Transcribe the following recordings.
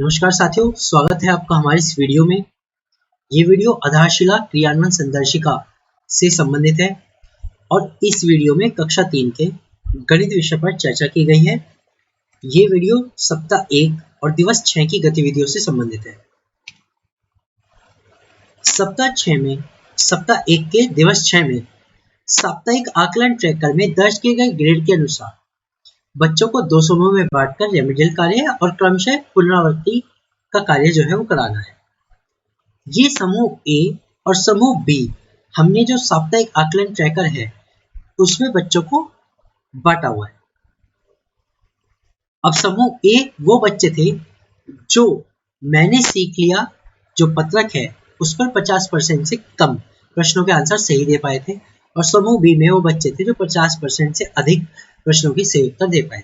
नमस्कार साथियों, स्वागत है आपका हमारे इस वीडियो में। ये वीडियो आधारशिला क्रियान्वयन संदर्शिका से संबंधित है और इस वीडियो में कक्षा 3 के गणित विषय पर चर्चा की गई है। ये वीडियो सप्ताह 1 और दिवस 6 की गतिविधियों से संबंधित है। सप्ताह 1 के दिवस 6 में साप्ताहिक आकलन ट्रैकर में दर्ज किए गए ग्रेड के अनुसार बच्चों को 2 समूहों में बांटकर रेमेडियल कार्य और क्रमशः पुनरावृत्ति का कार्य जो है वो कराना है। ये समूह ए और समूह बी हमने जो साप्ताहिक आकलन ट्रैकर है उसमें बच्चों को बांटा हुआ है। अब समूह ए वो बच्चे थे जो मैंने सीख लिया जो पत्रक है उस पर 50% से कम प्रश्नों के आंसर सही दे पाए थे, और समूह बी में वो बच्चे थे जो 50% से अधिक प्रश्नों की सही उत्तर दे पाए थे।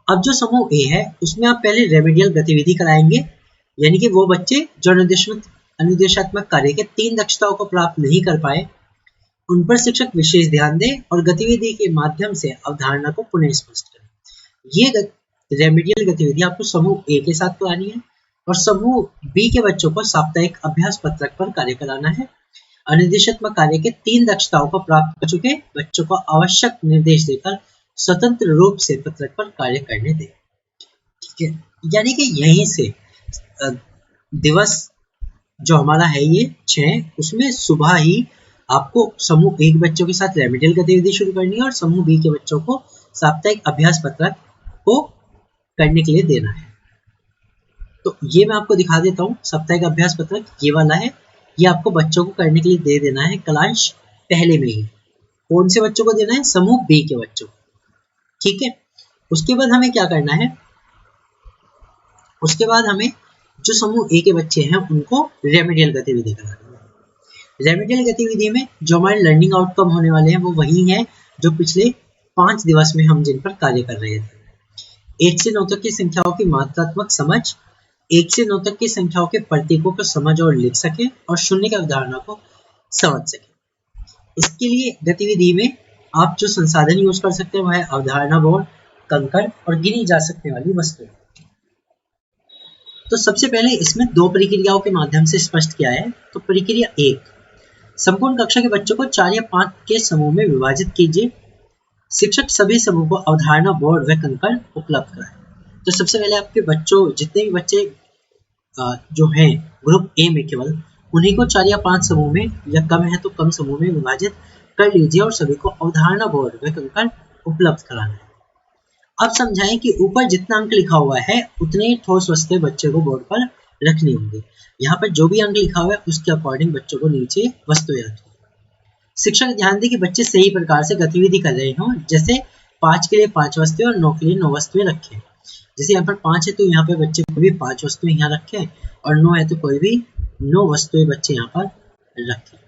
अब जो समूह ए है उसमें आप पहले रेमेडियल गतिविधि कराएंगे, यानी कि वो बच्चे जो अनुदेशात्मक कार्य के 3 दक्षताओं को प्राप्त नहीं कर पाए उन पर शिक्षक विशेष ध्यान दें और गतिविधि के माध्यम से अवधारणा को पुनः स्पष्ट करें। ये रेमेडियल गतिविधि आपको समूह ए के साथ करानी है और समूह बी के बच्चों को साप्ताहिक अभ्यास पत्रक पर कार्य कराना है। अनुदेशात्मक कार्य के 3 दक्षताओं को प्राप्त कर चुके बच्चों को आवश्यक निर्देश देकर स्वतंत्र रूप से पत्रक पर कार्य करने दें। ठीक है, यानी कि यहीं से दिवस जो हमारा है ये 6, उसमें सुबह ही आपको समूह ए के बच्चों के साथ रेमेडियल गतिविधि शुरू करनी है और समूह बी के बच्चों को साप्ताहिक अभ्यास पत्रक को करने के लिए देना है। तो ये मैं आपको दिखा देता हूँ। साप्ताहिक अभ्यास पत्रक ये वाला है, ये आपको बच्चों को करने के लिए दे देना है कलांश पहले में ही। कौन से बच्चों को देना है? समूह बी के बच्चों को। ठीक है, उसके बाद हमें क्या करना है? उसके बाद हमें जो समूह ए के बच्चे हैं उनको रेमेडियल गतिविधि करानी है। रेमेडियल गतिविधि में जो हमारे लर्निंग आउटकम होने वाले हैं वो वही है जो पिछले 5 दिवस में हम जिन पर कार्य कर रहे थे। 1 से 9 तक की संख्याओं की मात्रात्मक समझ, 1 से 9 तक की संख्याओं के प्रतीकों को समझ और लिख सके और शून्य की अवधारणा को समझ सके। इसके लिए गतिविधि में आप जो संसाधन यूज कर सकते हैं वह है अवधारणा बोर्ड, कंकड़ और गिनी जा सकने वाली वस्तुएं। तो सबसे पहले इसमें 2 प्रक्रियाओं के माध्यम से स्पष्ट किया है। तो प्रक्रिया 1, संपूर्ण कक्षा के बच्चों को 4 या 5 के समूह में विभाजित कीजिए। शिक्षक सभी समूह को अवधारणा बोर्ड व कंकड़ उपलब्ध कराए। तो सबसे पहले आपके बच्चों जितने भी बच्चे जो हैं ग्रुप ए में केवल उन्हीं को 4 या 5 समूह में या कम है तो कम समूह में विभाजित कर लीजिए और सभी को अवधारणा बोर्ड व कंकड़ उपलब्ध कराना है। अब समझाएं कि ऊपर जितना अंक लिखा हुआ है उतने ही ठोस वस्तुएं बच्चे को बोर्ड पर रखनी होंगी। यहाँ पर जो भी अंक लिखा हुआ है उसके अकॉर्डिंग बच्चों को नीचे वस्तुएं रखनी। शिक्षक ध्यान दें कि बच्चे सही प्रकार से गतिविधि कर रहे हों, जैसे 5 के लिए 5 वस्तुएं और 9 के लिए 9 वस्तुएं रखें। जैसे यहाँ पर 5 है तो यहाँ पे बच्चे कोई भी 5 वस्तुएं यहाँ रखें और 9 है तो कोई भी 9 वस्तुएं बच्चे यहाँ पर रखें।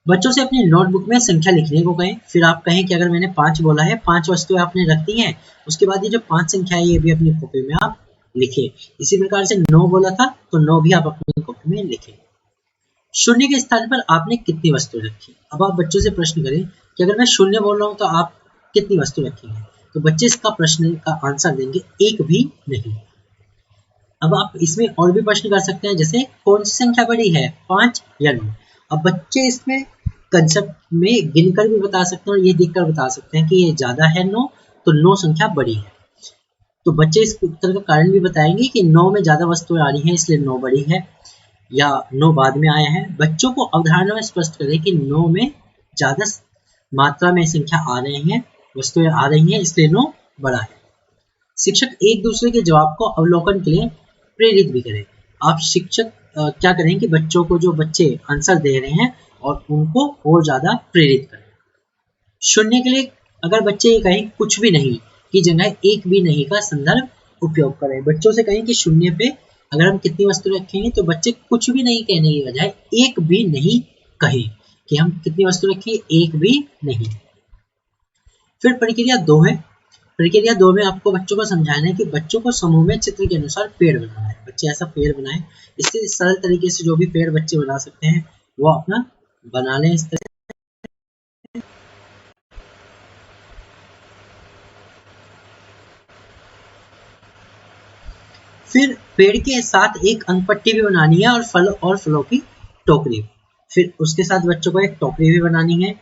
बच्चों से अपनी नोटबुक में संख्या लिखने को कहें। फिर आप कहें कि अगर मैंने 5 बोला है, 5 वस्तुएं आपने रख दी हैं, उसके बाद ये जो 5 संख्या है ये भी अपनी कॉपी में आप लिखें। इसी प्रकार से 9 बोला था तो 9 भी आप अपनी कॉपी में लिखें। शून्य के स्थान पर आपने कितनी वस्तु रखी? अब आप बच्चों से प्रश्न करें कि अगर मैं शून्य बोल रहा हूँ तो आप कितनी वस्तु रखेंगे? तो बच्चे इसका प्रश्न का आंसर देंगे एक भी नहीं। अब आप इसमें और भी प्रश्न कर सकते हैं, जैसे कौन सी संख्या बड़ी है, 5 या 9? अब बच्चे इसमें कंसेप्ट में गिनकर भी बता सकते हैं और ये देखकर बता सकते हैं कि ये ज्यादा है 9 तो 9 संख्या बड़ी है। तो बच्चे इस उत्तर का कारण भी बताएंगे कि 9 में ज्यादा वस्तुएं आ रही हैं इसलिए 9 बड़ी है या 9 बाद में आया है। बच्चों को अवधारणा में स्पष्ट करें कि 9 में ज्यादा मात्रा में संख्या आ रही हैं, वस्तुएं आ रही हैं इसलिए 9 बड़ा है। शिक्षक एक दूसरे के जवाब को अवलोकन के लिए प्रेरित भी करें। आप शिक्षक क्या करें कि बच्चों को जो बच्चे आंसर दे रहे हैं और उनको और ज्यादा प्रेरित करें। शून्य के लिए अगर बच्चे ये कहें कुछ भी नहीं की जगह एक भी नहीं का संदर्भ उपयोग करें। बच्चों से कहें कि शून्य पे अगर हम कितनी वस्तु रखेंगे तो बच्चे कुछ भी नहीं कहने की बजाय एक भी नहीं कहें कि हम कितनी वस्तु रखेंगे, एक भी नहीं। फिर प्रक्रिया 2 है। प्रक्रिया 2 में आपको बच्चों को समझाना है कि बच्चों को समूह में चित्र के अनुसार पेड़ बनाना है। बच्चे ऐसा पेड़ बनाएं। इससे सरल तरीके से जो भी पेड़ बच्चे बना सकते हैं वो अपना बना लें। इस तरह फिर पेड़ के साथ एक अंक पट्टी भी बनानी है और फल और फलों की टोकरी। फिर उसके साथ बच्चों को एक टोकरी भी बनानी है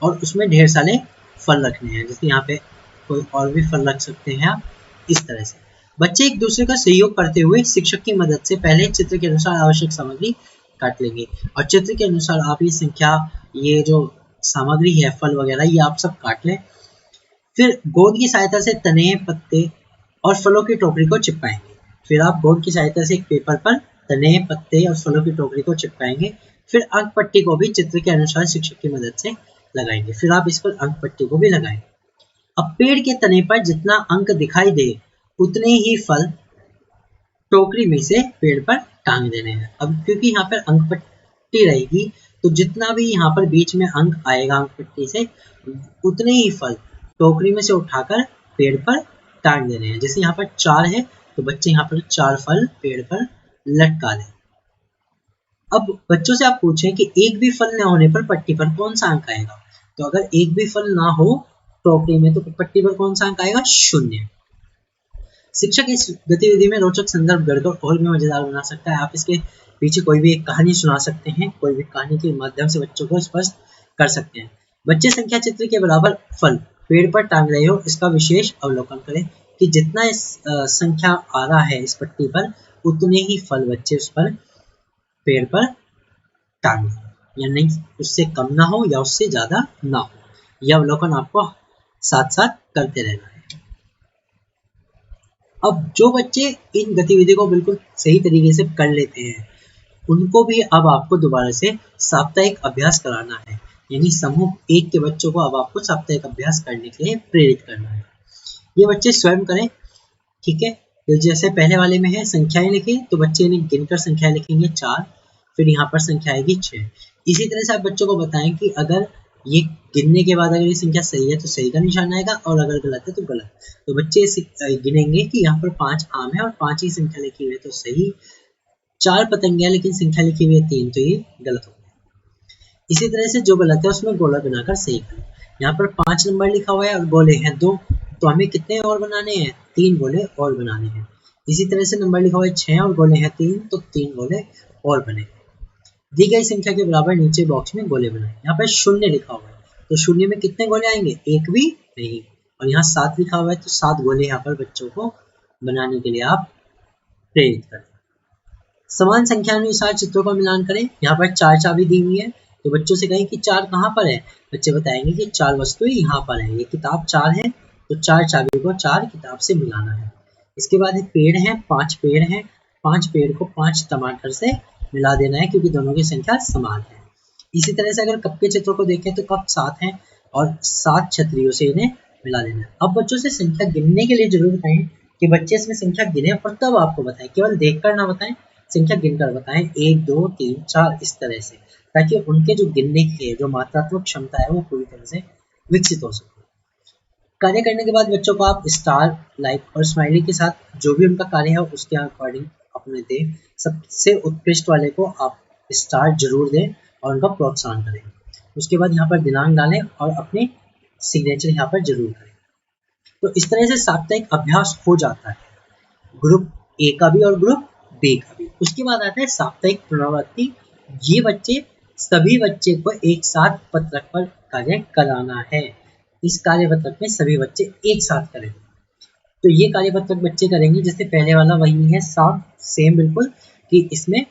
और उसमें ढेर सारे फल रखने हैं, जैसे यहाँ पे कोई और भी फल रख सकते हैं आप। इस तरह से बच्चे एक दूसरे का सहयोग करते हुए शिक्षक की मदद से पहले चित्र के अनुसार आवश्यक सामग्री काट लेंगे और चित्र के अनुसार आप ये संख्या, ये जो सामग्री है फल वगैरह, ये आप सब काट लें। फिर गोंद की सहायता से तने, पत्ते और फलों की टोकरी को चिपकाएंगे। फिर आप गोंद की सहायता से एक पेपर पर तने, पत्ते और फलों की टोकरी को चिपकाएंगे। फिर अंक पट्टी को भी चित्र के अनुसार शिक्षक की मदद से लगाएंगे। फिर आप इस पर अंक पट्टी को भी लगाएं। अब पेड़ के तने पर जितना अंक दिखाई दे उतने ही फल टोकरी में से पेड़ पर टांग देने हैं। अब क्योंकि यहाँ पर अंक पट्टी रहेगी तो जितना भी यहाँ पर बीच में अंक आएगा अंक पट्टी से, उतने ही फल टोकरी में से उठाकर पेड़ पर टांग देने हैं। जैसे यहाँ पर 4 है तो बच्चे यहाँ पर 4 फल पेड़ पर लटका दें। अब बच्चों से आप पूछें कि एक भी फल न होने पर पट्टी पर कौन सा अंक आएगा, तो अगर एक भी फल ना हो टोकरी में तो पट्टी पर कौन सा अंक आएगा? 0। शिक्षक इस गतिविधि में रोचक संदर्भ गढ़कर और भी मजेदार बना सकता है। आप इसके पीछे कोई भी एक कहानी सुना सकते हैं, कोई भी कहानी के माध्यम से बच्चों को स्पष्ट कर सकते हैं। बच्चे संख्या चित्र के बराबर फल पेड़ पर टांग रहे हो, इसका विशेष अवलोकन करें कि जितना इस संख्या आ रहा है इस पट्टी पर, उतने ही फल बच्चे उस पर पेड़ पर टांग, यानी उससे कम ना हो या उससे ज्यादा ना हो। यह अवलोकन आपको साथ साथ करते रहना है। अब जो बच्चे इन गतिविधि को बिल्कुल सही तरीके से कर लेते हैं, उनको भी अब आपको दोबारा से साप्ताहिक अभ्यास कराना है, यानी समूह 1 के बच्चों को अब आपको साप्ताहिक अभ्यास करने के लिए प्रेरित करना है। ये बच्चे स्वयं करें, ठीक है। तो जैसे पहले वाले में है संख्याएं लिखें, तो बच्चे ने गिनकर संख्याएं लिखेंगे 4, फिर यहाँ पर संख्या आएगी 6। इसी तरह से आप बच्चों को बताएं कि अगर ये गिनने के बाद अगर ये संख्या सही है तो सही का निशान आएगा और अगर गलत है तो गलत। तो बच्चे गिनेंगे कि यहाँ पर 5 आम है और 5 ही संख्या लिखी हुई है तो सही, 4 पतंगे लेकिन संख्या लिखी हुई है 3 तो ये गलत हो गया। इसी तरह से जो गलत है उसमें गोला बनाकर सही करें। यहाँ पर 5 नंबर लिखा हुआ है और गोले हैं 2, तो हमें कितने और बनाने हैं? 3 गोले और बनाने हैं। इसी तरह से नंबर लिखा हुआ है 6 और गोले हैं 3, तो 3 गोले और बने। दी गई संख्या के बराबर नीचे बॉक्स में गोले बनाएं। यहाँ पर 0 लिखा हुआ है तो 0 में कितने गोले आएंगे? 1 भी नहीं। और यहाँ 7 लिखा हुआ है तो 7 गोले यहाँ पर बच्चों को बनाने के लिए आप प्रेरित करें। समान संख्या अनुसार चित्रों का मिलान करें। यहाँ पर 4 चाबी दी हुई है तो बच्चों से कहें कि 4 कहाँ पर है। बच्चे बताएंगे कि 4 वस्तुएं यहाँ पर है। ये किताब 4 है तो 4 चाबी को 4 किताब से मिलाना है। इसके बाद एक पेड़ है, 5 पेड़ हैं, 5 पेड़ को 5 टमाटर से मिला देना है क्योंकि दोनों की संख्या समान है। इसी तरह से अगर कप के चित्रों को देखें तो कप 7 हैं और 7 छतरियों से इन्हें मिला देना है। अब बच्चों से संख्या गिनने के लिए जरूर बताएं कि बच्चे इसमें संख्या गिने और तब आपको बताएं, केवल देखकर ना बताएं, संख्या गिनकर बताएं 1 2 3 4 इस तरह से, ताकि उनके जो गिनने की जो मात्रात्मक क्षमता है वो पूरी तरह से विकसित हो सके। कार्य करने के बाद बच्चों को आप स्टार, लाइक और स्माइली के साथ जो भी उनका कार्य है उसके अकॉर्डिंग अपने दें। सबसे उत्कृष्ट वाले को आप स्टार जरूर दें और उनका प्रोत्साहन करें। उसके बाद यहाँ पर दिनांक डालें और अपने सिग्नेचर यहाँ पर जरूर करें। तो इस तरह से साप्ताहिक अभ्यास हो जाता है, ग्रुप ए का भी और ग्रुप बी का भी। उसके बाद आता है साप्ताहिक पुनरावृत्ति। ये बच्चे सभी बच्चे को एक साथ पत्रक पर कार्य कराना है। इस कार्य पत्रक में सभी बच्चे एक साथ करें। तो ये कार्य पत्रक बच्चे करेंगे जैसे पहले वाला वही है, सेम बिल्कुल, कि इसमें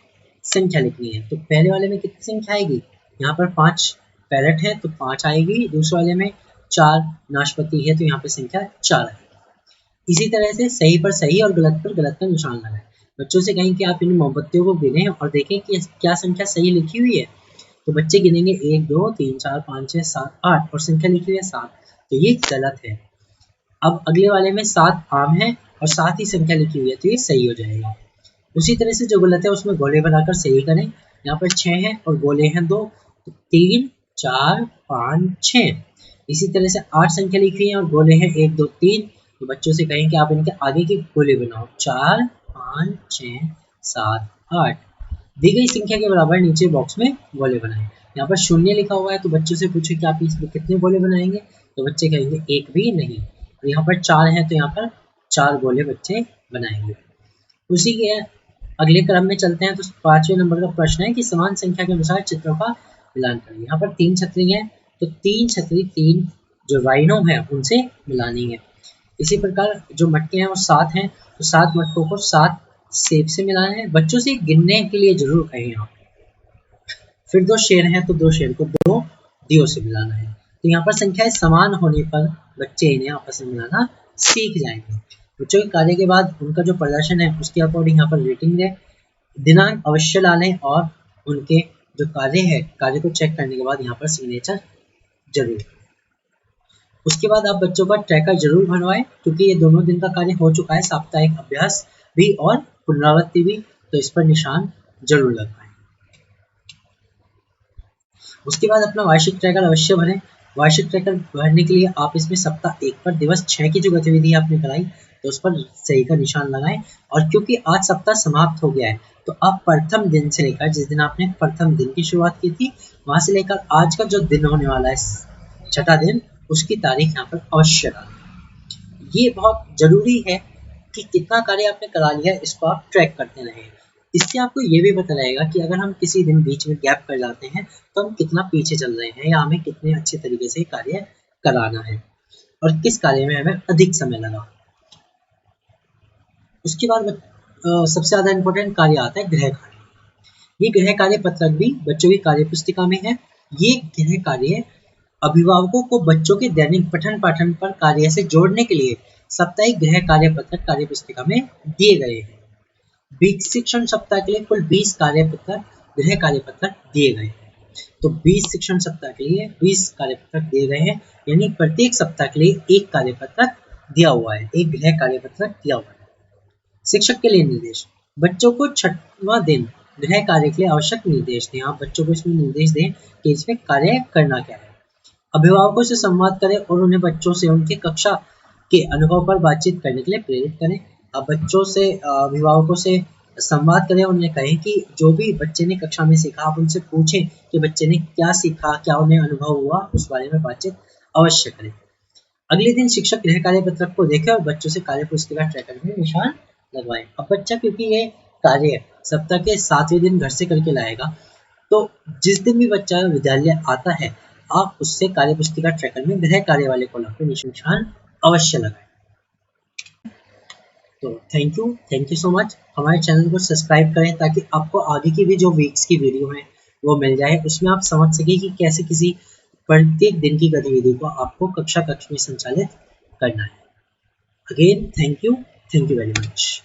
संख्या लिखनी है। तो पहले वाले में कितनी संख्या आएगी? यहाँ पर 5 पैरेट है तो 5 आएगी। दूसरे वाले में 4 नाशपाती है तो यहाँ पे संख्या 4 आएगी। इसी तरह से सही पर सही और गलत पर गलत का निशान लगाएं। बच्चों से कहें कि आप इन मोमबत्तियों को गिनें और देखें कि क्या संख्या सही लिखी हुई है। तो बच्चे गिनेंगे 1 2 3 4 5 6 7 8 और संख्या लिखी हुई है 7, तो ये गलत है। अब अगले वाले में 7 आम है और 7 ही संख्या लिखी हुई है तो ये सही हो जाएगा। उसी तरह से जो गलत है उसमें गोले बनाकर सही करें। यहाँ पर 6 है और गोले हैं 2, तो 3 4 5 6। इसी तरह से 8 संख्या लिखी है और गोले हैं 1 2 3, तो बच्चों से कहें कि आप इनके आगे के गोले बनाओ 4 5 6 7 8। दी गई संख्या के बराबर नीचे बॉक्स में गोले बनाएं। यहाँ पर 0 लिखा हुआ है तो बच्चों से पूछे कि आप इसमें कितने गोले बनाएंगे, तो बच्चे कहेंगे 1 भी नहीं। और यहाँ पर 4 है तो यहाँ पर 4 गोले बच्चे बनाएंगे। उसी के अगले क्रम में चलते हैं। तो 5वें नंबर का प्रश्न है कि समान संख्या के अनुसार चित्रों का मिलान करें। यहाँ पर 3 छतरी है तो 3 छतरी 3 जो राइनो है उनसे मिलानी है। इसी प्रकार जो मटके हैं वो 7 हैं तो 7 मटकों को 7 सेब से मिलाना है। बच्चों से गिनने के लिए जरूर कहें यहाँ। फिर 2 शेर हैं तो 2 शेर को 2 दियों से मिलाना है। तो यहाँ पर संख्याएं समान होने पर बच्चे इन्हें आपस में मिलाना सीख जाएंगे। बच्चों के कार्य के बाद उनका जो प्रदर्शन है उसके अकॉर्डिंग यहाँ पर रेटिंग दें, दिनांक अवश्य डालें और उनके जो कार्य को चेक करने के बाद यहाँ पर सिग्नेचर जरूर। उसके बाद आप बच्चों का ट्रैकर जरूर बनवाएं क्योंकि ये दोनों दिन का कार्य हो चुका है, साप्ताहिक अभ्यास भी और पुनरावृत्ति भी, तो इस पर निशान जरूर लगवाएं। उसके बाद अपना वार्षिक ट्रैकर अवश्य भरें। वार्षिक ट्रैकर भरने के लिए आप इसमें सप्ताह 1 पर दिवस 6 की जो गतिविधि आपने कराई तो उस पर सही का निशान लगाएं। और क्योंकि आज सप्ताह समाप्त हो गया है तो आप प्रथम दिन से लेकर, जिस दिन आपने प्रथम दिन की शुरुआत की थी वहां से लेकर आज का जो दिन होने वाला है 6ठा दिन, उसकी तारीख यहाँ पर अवश्य डालें। ये बहुत जरूरी है कि कितना कार्य आपने करा लिया इसको आप ट्रैक करते रहें। इससे आपको ये भी पता रहेगा कि अगर हम किसी दिन बीच में गैप कर जाते हैं तो हम कितना पीछे चल रहे हैं या हमें कितने अच्छे तरीके से कार्य कराना है और किस कार्य में हमें अधिक समय लगा। उसके बाद सबसे ज़्यादा इम्पोर्टेंट कार्य आता है गृह कार्य। ये गृह कार्य पत्रक भी बच्चों की कार्य पुस्तिका में है। ये गृह कार्य अभिभावकों को बच्चों के दैनिक पठन पाठन पर कार्य से जोड़ने के लिए साप्ताहिक गृह कार्य पत्रक कार्य पुस्तिका में दिए गए हैं। शिक्षण सप्ताह के लिए कुल 20 कार्यपत्रक गृह कार्यपत्रक दिए गए हैं। तो 20 शिक्षण सप्ताह के लिए 20 कार्यपत्रक दिए गए हैं, यानी प्रत्येक सप्ताह के लिए एक कार्यपत्रक दिया हुआ है, एक गृह कार्यपत्रक दिया हुआ है। शिक्षक के लिए निर्देश, बच्चों को 6वां दिन गृह कार्य के लिए आवश्यक निर्देश दें। आप बच्चों को इसमें निर्देश दें कि इसमें कार्य करना क्या है। अभिभावकों से संवाद करें और उन्हें बच्चों से उनके कक्षा के अनुभव पर बातचीत करने के लिए प्रेरित करें। आप बच्चों से, अभिभावकों से संवाद करें, उन्हें कहें कि जो भी बच्चे ने कक्षा में सीखा आप उनसे पूछें कि बच्चे ने क्या सीखा, क्या उन्हें अनुभव हुआ, उस बारे में बातचीत अवश्य करें। अगले दिन शिक्षक गृह कार्य पत्रक को देखें और बच्चों से कार्य पुस्तिका ट्रैकर में निशान लगवाएं। अब बच्चा क्योंकि ये कार्य सप्ताह के 7वें दिन घर से करके लाएगा तो जिस दिन भी बच्चा विद्यालय आता है आप उससे कार्य पुस्तिका ट्रैकर में गृह कार्य वाले कॉलम पे निशान अवश्य लगाएं। तो थैंक यू सो मच। हमारे चैनल को सब्सक्राइब करें ताकि आपको आगे की भी जो वीक्स की वीडियो है वो मिल जाए। उसमें आप समझ सकें कि कैसे किसी प्रत्येक दिन की गतिविधि को आपको कक्षा में संचालित करना है। Again thank you very much.